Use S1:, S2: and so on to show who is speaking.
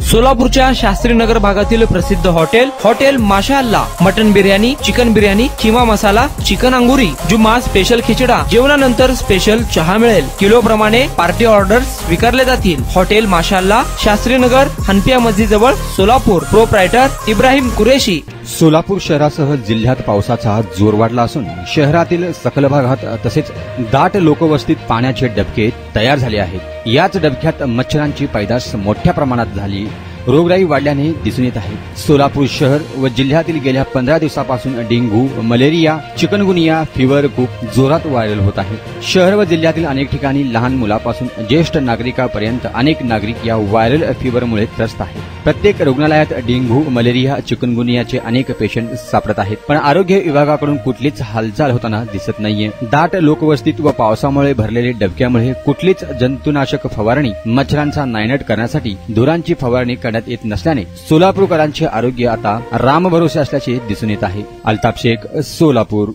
S1: सोलापूरच्या शास्त्रीनगर भागातील प्रसिद्ध हॉटेल माशा अल्ला मटन बिर्याणी, चिकन बिर्याणी, खिमा मसाला, चिकन अंगुरी, जुम्मा स्पेशल खिचडा, जेवणानंतर स्पेशल चहा मिळेल। किलो प्रमाणे पार्टी ऑर्डर्स स्वीकारले जातील। हॉटेल माशा अल्ला, शास्त्रीनगर, हनपिया मस्जिद जवळ, सोलापूर। प्रोप्रायटर इब्राहिम कुरेशी।
S2: सोलापूर शहरासह जिल्ह्यात पावसाचा जोर वाढला असून शहरातील सखल भागात तसेच दाट लोकवस्तीत पाण्याचे डबके तयार झाले आहेत। याच डबक्यात मच्छरांची पैदास मोठ्या प्रमाणात झाली, रोगराई वाढल्याने दिसून येत आहे। सोलापूर शहर व जिल्ह्यातील गेल्या 15 दिवसापासून डेंग्यू, मलेरिया, चिकनगुनिया फीवर खूप जोरात व्हायरल होत आहे। शहर व जिल्ह्यातील अनेक ठिकाणी लहान मुलापासून ज्येष्ठ नागरिकांपर्यंत अनेक नागरिक या व्हायरल फीवरमुळे त्रस्त आहेत। प्रत्येक रुग्णालयात डेंग्यू, मलेरिया, चिकनगुनियाचे अनेक पेशंट सापडत आहेत, पण आरोग्य विभागाकडून कुठलीच हालचाल होताना दिसत नाहीये। दाट लोकवस्तीत व पावसामुळे भरलेले डबक्यामुळे कुठलीच जंतुनाशक फवारणी, मच्छरांचा नायनाट करण्यासाठी धुरांची फवारणी करण्यात येत नसल्याने सोलापूरकरांचे आरोग्य आता रामभरोसे असल्याचे दिसून येत आहे। अल्ताफ शेख, सोलापूर।